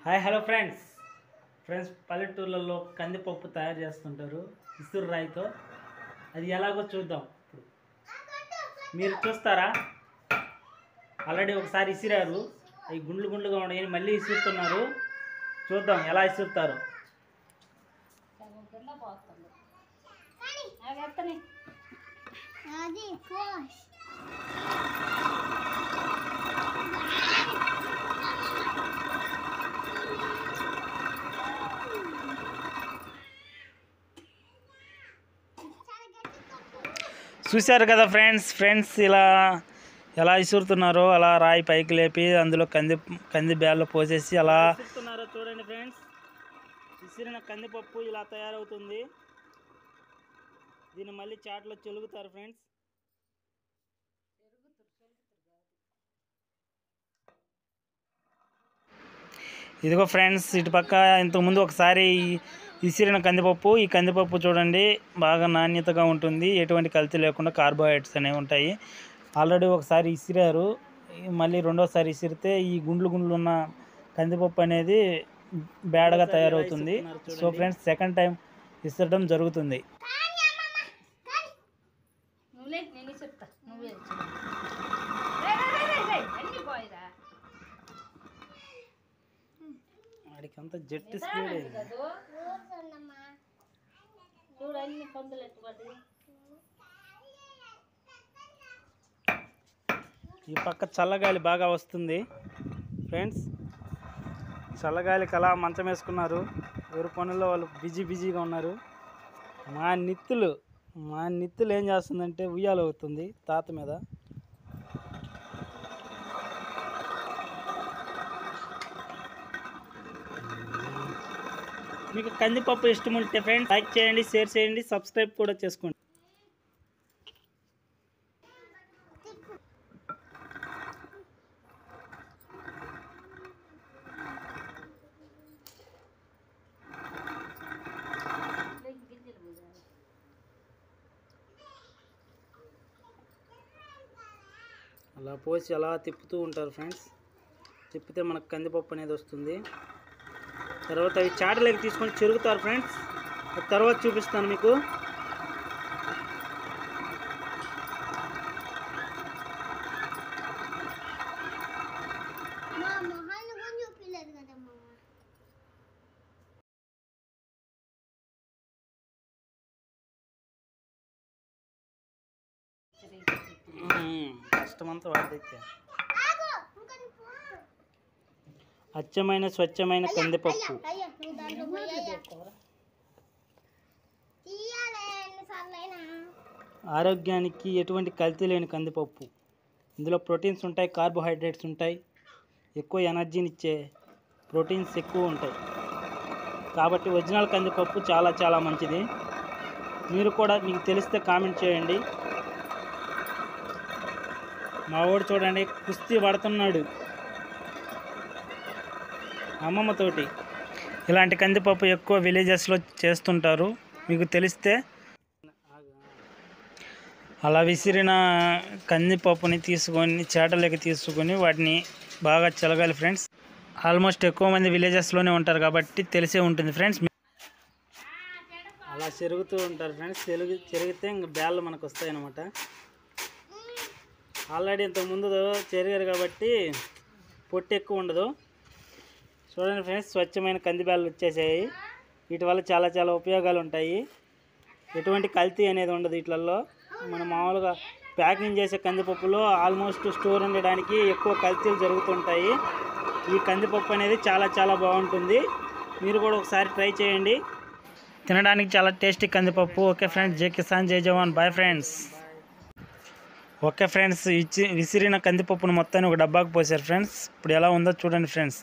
Hi hello friends పల్లెటూర్లలో కందిపప్పు తయారు చేస్తుంటారు ఇసురు రాయితో. అది ఎలాగో చూద్దాం. ఇప్పుడు మీరు చూస్తారా? ఆల్రెడీ ఒకసారి ఇసిరారు, అవి గుండ్లు గుండ్లుగా ఉన్నాయి, మళ్ళీ ఇసురుతున్నారు. చూద్దాం ఎలా ఇసురుతారు. చూశారు కదా ఫ్రెండ్స్ ఎలా ఇసురుతున్నారో, అలా రాయి పైకి లేపి అందులో కంది బ్యాల్లో పోసేసి అలా ఇసురుతున్నారో చూడండి ఫ్రెండ్స్. ఇసిరిన కందిపప్పు ఇలా తయారవుతుంది. దీన్ని మళ్ళీ చాట్లో చెలుగుతారు ఫ్రెండ్స్. ఇదిగో ఫ్రెండ్స్, ఇటు పక్క ఇంతకుముందు ఒకసారి ఇసిరిన కందిపప్పు. ఈ కందిపప్పు చూడండి బాగా నాణ్యతగా ఉంటుంది, ఎటువంటి కల్తీ లేకుండా కార్బోహైడ్రేట్స్ అనేవి ఉంటాయి. ఆల్రెడీ ఒకసారి ఇసిరారు, మళ్ళీ రెండోసారి ఇసిరితే ఈ గుండ్లు ఉన్న కందిపప్పు అనేది బ్యాడ్గా తయారవుతుంది. సో ఫ్రెండ్స్, సెకండ్ టైం ఇసరడం జరుగుతుంది. వాడికంతా జట్టు స్పీడ్ అయింది. ఈ పక్క చల్లగాలి బాగా వస్తుంది ఫ్రెండ్స్. చల్లగాలికి అలా మంచం వేసుకున్నారు, ఎవరి పనుల్లో వాళ్ళు బిజీగా ఉన్నారు. మా నిత్తులు ఏం చేస్తుందంటే ఉయ్యాలు అవుతుంది తాత మీద. మీకు కందిపప్పు ఇష్టం ఉంటే ఫ్రెండ్స్ లైక్ చేయండి, షేర్ చేయండి, సబ్స్క్రైబ్ కూడా చేసుకోండి. అలా పోసి అలా తిప్పుతూ ఉంటారు ఫ్రెండ్స్. తిప్పితే మనకు కందిపప్పు అనేది వస్తుంది. తర్వాత అవి చాటలోకి తీసుకొని చెరుగుతారు ఫ్రెండ్స్. తర్వాత చూపిస్తాను మీకు. కష్టమంతా వాడితే అచ్చమైన స్వచ్ఛమైన కందిపప్పు. ఆరోగ్యానికి ఎటువంటి కల్తీ లేని కందిపప్పు. ఇందులో ప్రోటీన్స్ ఉంటాయి, కార్బోహైడ్రేట్స్ ఉంటాయి, ఎక్కువ ఎనర్జీని ఇచ్చే ప్రోటీన్స్ ఎక్కువ ఉంటాయి. కాబట్టి ఒరిజినల్ కందిపప్పు చాలా మంచిది. మీరు కూడా మీకు తెలిస్తే కామెంట్ చేయండి. మా వాడు చూడండి కుస్తీ పడుతున్నాడు అమ్మమ్మతోటి. ఇలాంటి కందిపప్పు ఎక్కువ విలేజెస్లో చేస్తుంటారు, మీకు తెలిస్తే. అలా విసిరిన కందిపప్పుని తీసుకొని చేటలోకి తీసుకొని వాటిని బాగా చెలగాలి ఫ్రెండ్స్. ఆల్మోస్ట్ ఎక్కువ మంది విలేజెస్లోనే ఉంటారు కాబట్టి తెలిసే ఉంటుంది ఫ్రెండ్స్. అలా చెరుగుతూ ఉంటారు ఫ్రెండ్స్. చెరిగితే ఇంక బ్యాళ్ళు మనకు వస్తాయి అన్నమాట. ఆల్రెడీ ఇంతకుముందు చెరిగారు కాబట్టి పొట్టు ఎక్కువ ఉండదు. చూడండి ఫ్రెండ్స్, స్వచ్ఛమైన కంది బ్యాళ్ళు వచ్చేసాయి. వీటి వల్ల చాలా ఉపయోగాలు ఉంటాయి. ఎటువంటి కల్తీ అనేది ఉండదు వీటిల్లో. మనం మామూలుగా ప్యాకింగ్ చేసే కందిపప్పులో ఆల్మోస్ట్ స్టోర్ ఉండడానికి ఎక్కువ కల్తీలు జరుగుతుంటాయి. ఈ కందిపప్పు అనేది చాలా బాగుంటుంది. మీరు కూడా ఒకసారి ట్రై చేయండి. తినడానికి చాలా టేస్టీ కందిపప్పు. ఓకే ఫ్రెండ్స్, జై కిసాన్ జై జవాన్. Bye friends. ఓకే ఫ్రెండ్స్, విసిరిన కందిపప్పును మొత్తాన్ని ఒక డబ్బాకు పోసారు ఫ్రెండ్స్. ఇప్పుడు ఎలా ఉందో చూడండి ఫ్రెండ్స్.